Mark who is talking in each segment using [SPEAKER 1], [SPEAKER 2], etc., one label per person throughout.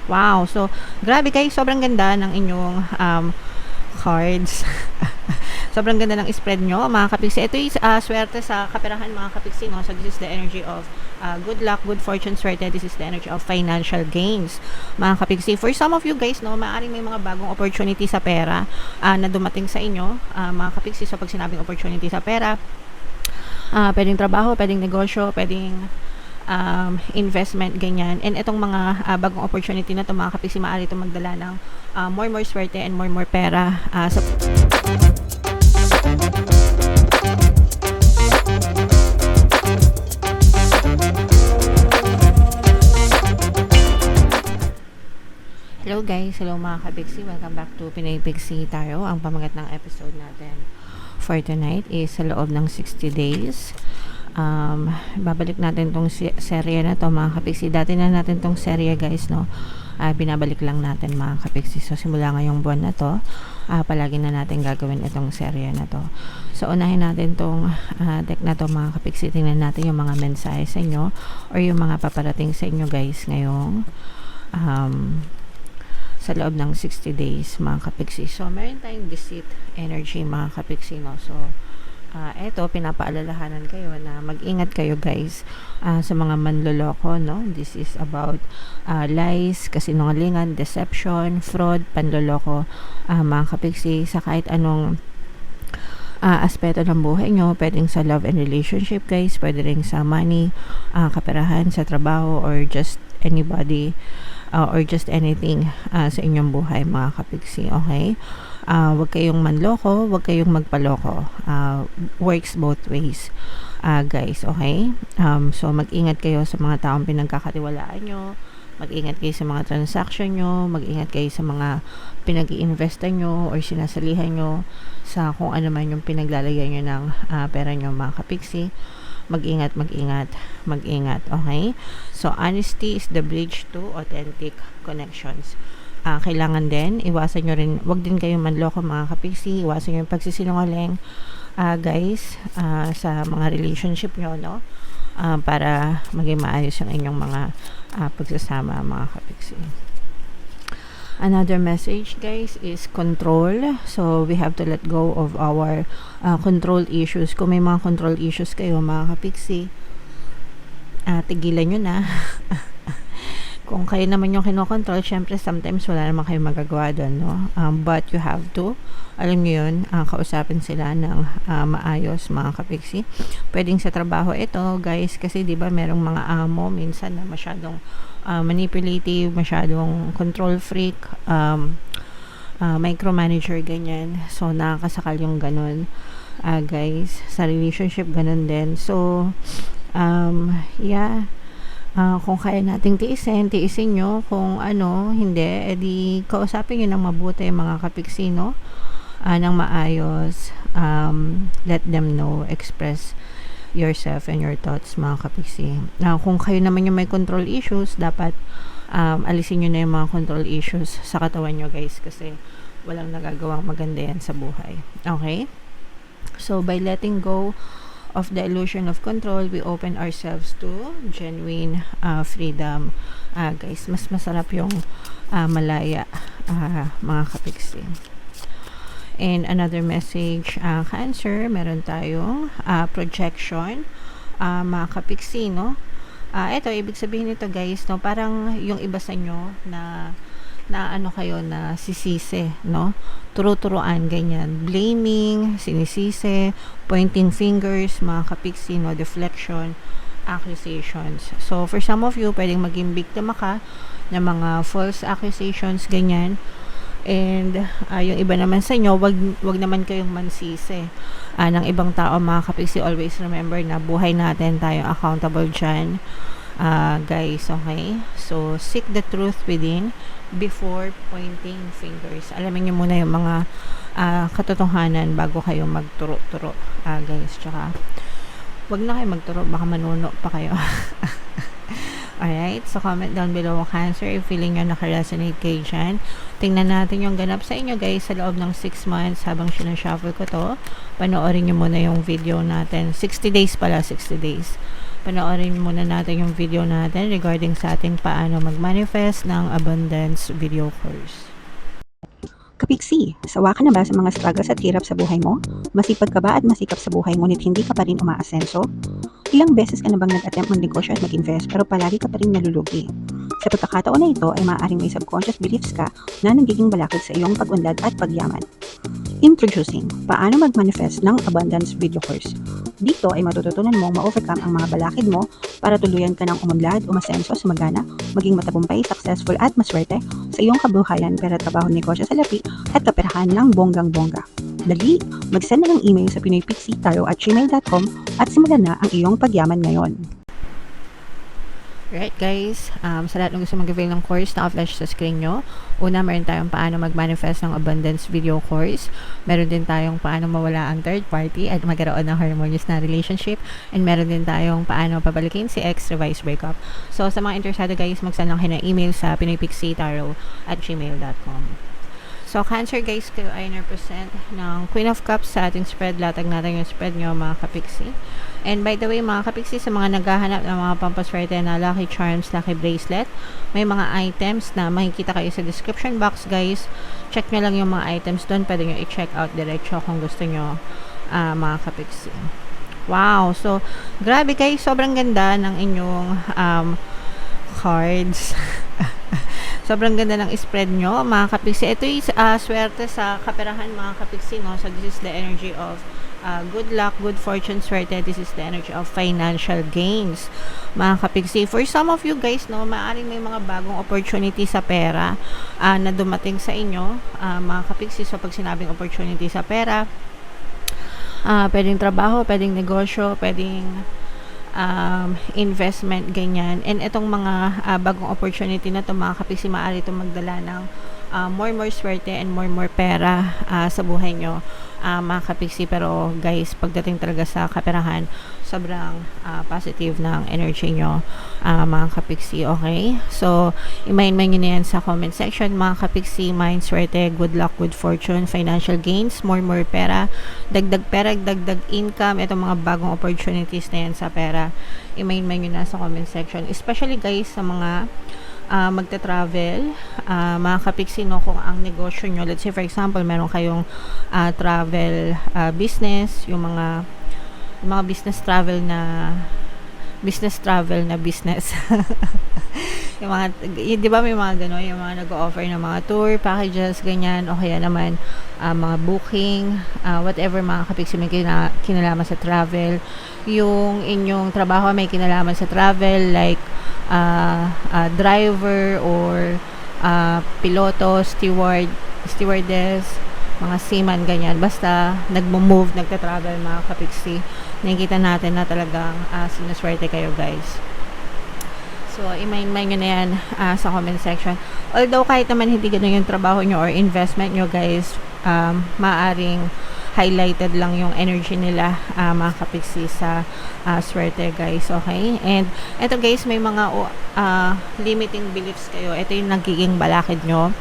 [SPEAKER 1] Wow! So, grabe guys, sobrang ganda ng inyong cards. Sobrang ganda ng spread nyo, mga kapiksi. Ito is swerte sa kaperahan, mga kapiksi, no? So, this is the energy of good luck, good fortune, swerte. This is the energy of financial gains, mga kapiksi. For some of you guys, no, maaaring may mga bagong opportunity sa pera na dumating sa inyo, mga kapiksi. So, pag sinabing opportunity sa pera, pwedeng trabaho, pwedeng negosyo, pwedeng investment, ganyan. And itong mga bagong opportunity na ito, mga kapiksi, maaari itong magdala ng more swerte and more pera sa Hello guys, hello mga kapiksi, welcome back to Pinay Pixie tayo. Ang pamagat ng episode natin for tonight is sa loob ng 60 days. Babalik natin tong serye na to, mga kapiksi. Dati na natin tong serye guys, no? Binabalik lang natin, mga kapiksi. So simula ngayong buwan na to, palagi na natin gagawin itong serye na to. So unahin natin tong deck na to, mga kapiksi. Tingnan natin yung mga mensahe sa inyo or yung mga paparating sa inyo guys ngayong sa loob ng 60 days, mga kapiksi. So meron tayong deceit energy, mga kapiksi, no? So eto, pinapaalalahanan kayo na mag-ingat kayo guys sa mga manloloko, no? This is about lies, kasinungalingan, deception, fraud, panloloko, mga kapiksi, sa kahit anong aspeto ng buhay nyo. Pwedeng sa love and relationship guys, pwede rin sa money, kaperahan, sa trabaho, or just anybody or just anything sa inyong buhay, mga kapiksi. Okay? Wag kayong manloko, wag kayong magpaloko. Works both ways, guys. Okay? So mag-ingat kayo sa mga taong pinagkakatiwalaan nyo, mag-ingat kayo sa mga transaction nyo, mag-ingat kayo sa mga pinag-i-investan nyo or sinasalihan nyo sa kung ano man yung pinaglalagyan nyo ng pera nyo, mga kapiksi. Mag-ingat, okay? So, honesty is the bridge to authentic connections. Kailangan din, iwasan nyo rin, wag din kayong manloko, mga kapiksi, iwasan nyo yung pagsisinungaling, guys, sa mga relationship nyo, no? Para maging maayos yung inyong mga pagsasama, mga kapiksi. Another message guys is control. So we have to let go of our control issues. Kung may mga control issues kayo, mga kapiksi, tigilan nyo na. Kung kayo naman yung kinokontrol, syempre sometimes wala naman kayong magagawa doon, no? But you have to, alam nyo yun, kausapin sila ng maayos, mga kapiksi. Pwedeng sa trabaho ito guys, kasi diba merong mga amo minsan na masyadong manipulative, masyadong control freak, micromanager, ganyan. So nakakasakal yung ganun, guys. Sa relationship ganun din. So yeah, kung kaya nating tiisin nyo. Kung ano, hindi, edi kausapin nyo ng mabuti, mga kapiksi, no? Ng maayos. Let them know, express yourself and your thoughts, mga kapiksi. Now, kung kayo naman yung may control issues, dapat alisin nyo na yung mga control issues sa katawan nyo, guys, kasi walang nagagawang maganda yan sa buhay. Okay? So, by letting go of the illusion of control, we open ourselves to genuine freedom, guys. Mas masarap yung malaya, mga kapiksi. And another message, Cancer, meron tayong projection, mga kapiksi, no? Ito, ibig sabihin nito guys, no? Parang yung iba sa nyo na ano kayo, na sisisi, no? Turo-turuan, ganyan. Blaming, sinisisi, pointing fingers, mga kapiksi, no? Deflection, accusations. So, for some of you, pwedeng maging biktima ka ng mga false accusations, ganyan. And yung iba naman sa inyo, wag naman kayong mansisi ng ibang tao, mga kapiksi. Always remember na buhay natin, tayo accountable dyan, guys. Okay? So seek the truth within before pointing fingers. Alamin nyo muna yung mga katotohanan bago kayo magturo-turo, guys. Tsaka wag na kayo magturo, baka manuno pa kayo. Alright, so comment down below, Cancer, if feeling nyo nakaresonate kayo dyan. Tingnan natin yung ganap sa inyo guys sa loob ng 6 months habang sinashuffle ko to. Panoorin nyo muna yung video natin. 60 days pala, 60 days. panoorin muna natin yung video natin regarding sa ating paano mag-manifest ng abundance video course.
[SPEAKER 2] Kapiksi, sawa ka na ba sa mga struggles at hirap sa buhay mo? Masipag ka ba at masikap sa buhay ngunit hindi ka pa rin umaasenso? Ilang beses ka na bang nag-attempt mag-negosyo at mag-invest pero palagi ka pa rin nalulugi? Sa pagkakataon na ito ay maaaring may subconscious beliefs ka na nagiging balakid sa iyong pag-unlad at pagyaman. Introducing, paano mag-manifest ng abundance video course. Dito ay matututunan mong ma-overcome ang mga balakid mo para tuluyan ka ng umunlad, umasenso, sumagana, maging matagumpay, successful at maswerte sa iyong kabuhayan, pera, trabaho, negosyo, salapi at kaperahan ng bonggang-bongga. Dali, mag-send na ng email sa pinoypixie@gmail.com at simulan na ang iyong pagyaman ngayon.
[SPEAKER 1] Right guys, sa lahat ng gusto mag-avail ng course, naka-flash sa screen nyo. Una, meron tayong paano mag-manifest ng abundance video course. Meron din tayong paano mawala ang third party at magkaroon ng harmonious na relationship. And meron din tayong paano pabalikin si ex, revise breakup. So sa mga interesado guys, mag-send lang kayo ng email sa pinoypixie@gmail.com. So, Cancer guys, kayo ay represent ng Queen of Cups sa ating spread. Latag natin yung spread nyo, mga kapiksi. And by the way, mga kapiksi, sa mga naghahanap ng mga pampaswerte na lucky charms, lucky bracelet, may mga items na makikita kayo sa description box, guys. Check nyo lang yung mga items doon. Pwede nyo i-check out diretso kung gusto nyo, mga kapiksi. Wow! So, grabe guys, sobrang ganda ng inyong cards. Sobrang ganda ng spread nyo, mga kapiksi. Ito yung swerte sa kaperahan, mga kapiksi, no? So, this is the energy of good luck, good fortune, swerte. This is the energy of financial gains, mga kapiksi. For some of you guys, no, maaaring may mga bagong opportunity sa pera na dumating sa inyo, mga kapiksi. So, pag sinabing opportunity sa pera, pwedeng trabaho, pwedeng negosyo, pwedeng investment, ganyan. And itong mga bagong opportunity na ito, mga kapiksi, maaari itong magdala ng more swerte and more pera sa buhay nyo, mga kapiksi. Pero guys, pagdating talaga sa kaperahan, sobrang positive ng energy nyo, mga kapiksi. Okay? So, i-mind nyo na yan sa comment section, mga kapiksi. Mind, swerte, good luck, good fortune, financial gains, more pera, dagdag pera, dagdag income, itong mga bagong opportunities na yan sa pera. I-mind nyo na sa comment section. Especially guys, sa mga magta-travel, mga kapiksi, no, kung ang negosyo nyo, let's say for example, meron kayong travel business, yung mga business travel na business yung mga, di ba may mga gano'n, yung mga nag-o-offer ng mga tour packages, ganyan, o kaya naman mga booking, whatever, mga kapiksi, may kinalaman sa travel. Yung inyong trabaho may kinalaman sa travel, like driver or piloto, stewardess, mga seaman, ganyan. Basta nagmo-move, nagta-travel, mga kapiksi, nakikita natin na talagang sinuswerte kayo guys. So, i-mind nyo na yan sa comment section. Although, kahit naman hindi ganun yung trabaho nyo or investment nyo guys, maaring highlighted lang yung energy nila, mga kapiksi, sa swerte guys. Okay? And eto guys, may mga limiting beliefs kayo. Ito yung nagiging balakid nyo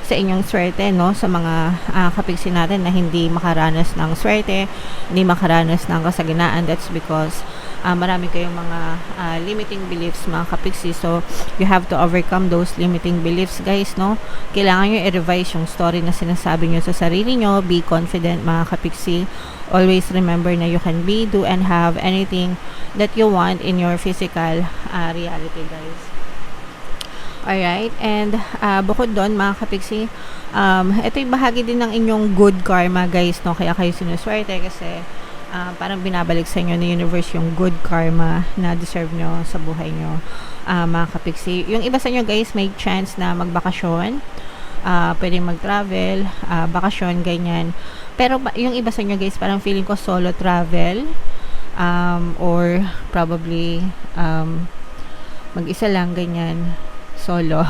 [SPEAKER 1] sa inyong swerte, no? Sa mga kapiksi natin na hindi makaranas ng swerte, hindi makaranas ng kasaganaan. That's because marami kayong mga limiting beliefs, mga kapiksi. So, you have to overcome those limiting beliefs, guys, no? Kailangan nyo i-revise yung story na sinasabi nyo sa sarili nyo. Be confident, mga kapiksi. Always remember na you can be, do, and have anything that you want in your physical reality, guys. Alright, and bukod doon, mga kapiksi, ito yung bahagi din ng inyong good karma, guys, no? Kaya kayo sinuswerte kasi parang binabalik sa inyo ng universe yung good karma na deserve nyo sa buhay nyo, mga kapiksi. Yung iba sa inyo guys, may chance na magbakasyon, pwedeng mag-travel, bakasyon, ganyan. Pero yung iba sa inyo guys, parang feeling ko solo travel, or probably mag-isa lang, ganyan, solo.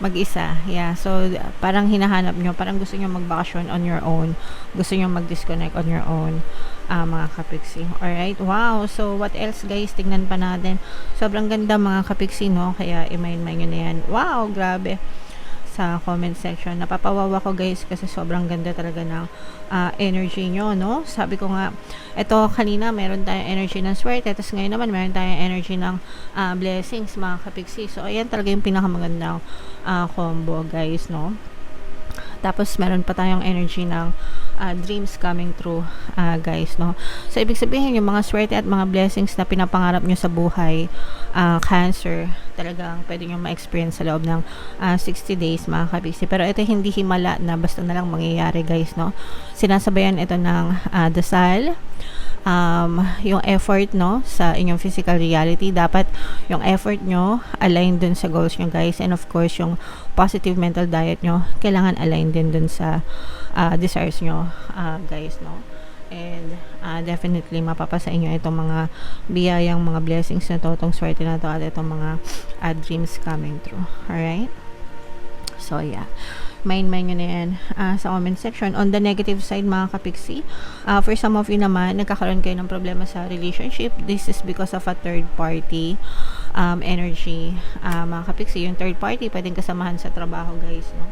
[SPEAKER 1] Mag-isa, yeah. So, parang hinahanap nyo, parang gusto nyo magbakasyon on your own, gusto nyo mag-disconnect on your own, mga kapiksi. Alright, wow. So, what else guys? Tingnan pa natin. Sobrang ganda, mga kapiksi, no? Kaya, i-mind nyo na yan. Wow, grabe. sa comment section. Napapawawa ko guys kasi sobrang ganda talaga ng energy nyo, no? Sabi ko nga, ito kanina meron tayong energy ng swerte, tapos ngayon naman meron tayong energy ng blessings, mga kapiksi. So ayan talaga yung pinakamagandang combo guys, no? Tapos meron pa tayong energy ng dreams coming true, guys, no? So ibig sabihin yung mga swerte at mga blessings na pinapangarap nyo sa buhay, Cancer, talagang pwede nyo ma-experience sa loob ng 60 days, mga kabisi. Pero ito hindi himala na basta na lang mangyayari, guys, no? Sinasabayan ito ng dasal, yung effort, no, sa inyong physical reality. Dapat yung effort nyo align dun sa goals nyo, guys, and of course yung positive mental diet nyo kailangan align din dun sa desires nyo, guys, no. And definitely mapapasa inyo itong mga biyayang, mga blessings na to, itong swerte na to, at itong mga dreams coming true. Alright, so yeah, mind nyo na yan sa comment section. On the negative side, mga kapiksi, for some of you naman, nagkakaroon kayo ng problema sa relationship. This is because of a third party energy, mga kapiksi. Yung third party pwedeng kasamahan sa trabaho, guys, no?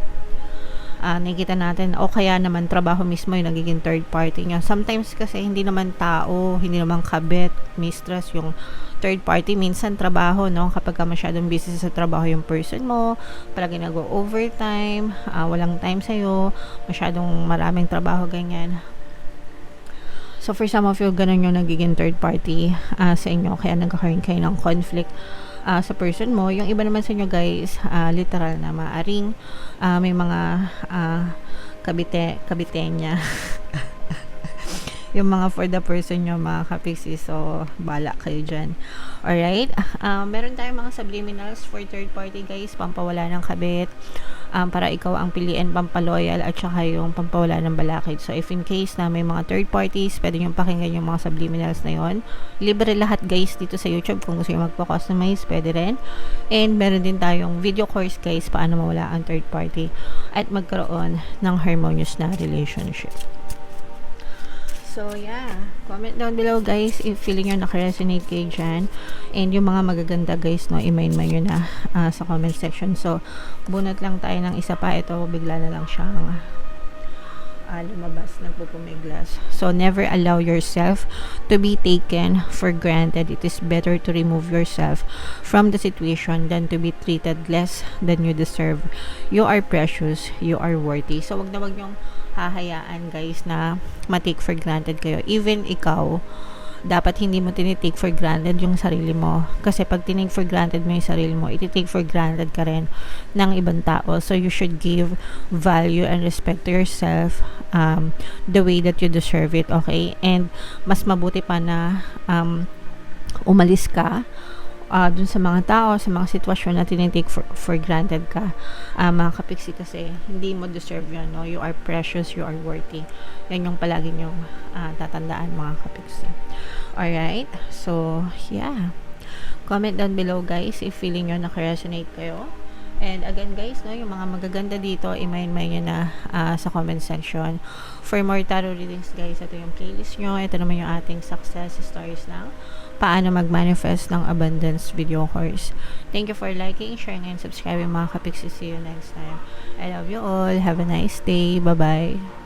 [SPEAKER 1] Nakikita natin, o kaya naman trabaho mismo yung nagiging third party nyo. Sometimes kasi hindi naman tao, hindi naman kabit, mistress yung third party, minsan trabaho, no? Kapag ka masyadong busy sa trabaho yung person mo, palagi nag-overtime, walang time sa'yo, masyadong maraming trabaho, ganyan. So for some of you, ganun yung nagiging third party sa inyo, kaya nagkakaroon kayo ng conflict sa person mo. Yung iba naman sa inyo, guys, literal na maaring may mga kabitenya yung mga for the person nyo, mga kapiksi. So bala kayo dyan. Alright, meron tayong mga subliminals for third party, guys, pampawala ng kabit, para ikaw ang piliin, pampaloyal, at saka yung pampawala ng balakid. So if in case na may mga third parties, pwede nyo pakinggan yung mga subliminals na yon. Libre lahat, guys, dito sa YouTube. Kung gusto nyo magpa-customize, pwede rin. And meron din tayong video course, guys, paano mawala ang third party at magkaroon ng harmonious na relationship. So yeah, comment down below, guys, if feeling nyo naka-resonate kayo dyan. And yung mga magaganda, guys, no, i-main nyo na sa comment section. So bunot lang tayo ng isa pa. Ito, bigla na lang siyang lumabas, nagpupumiglas. So never allow yourself to be taken for granted. It is better to remove yourself from the situation than to be treated less than you deserve. You are precious, you are worthy. So wag nyong hahayaan, guys, na ma-take for granted kayo. Even ikaw, dapat hindi mo tinitake for granted yung sarili mo. Kasi pag tinake for granted mo yung sarili mo, iti-take for granted ka rin ng ibang tao. So you should give value and respect to yourself the way that you deserve it, okay? And mas mabuti pa na umalis ka dun sa mga tao, sa mga sitwasyon na tinitake for granted ka, mga kapiksi, kasi hindi mo deserve yun, no? You are precious, you are worthy. Yan yung palagi nyong tatandaan, mga kapiksi. Alright, so yeah, comment down below, guys, if feeling nyo naka-resonate kayo. And again, guys, no, yung mga magaganda dito, i-main nyo na sa comment section. For more tarot readings, guys, ito yung playlist nyo. Ito naman yung ating success stories ng paano mag-manifest ng abundance video course. Thank you for liking, sharing, and subscribing, mga kapiksi. See you next time. I love you all. Have a nice day. Bye-bye.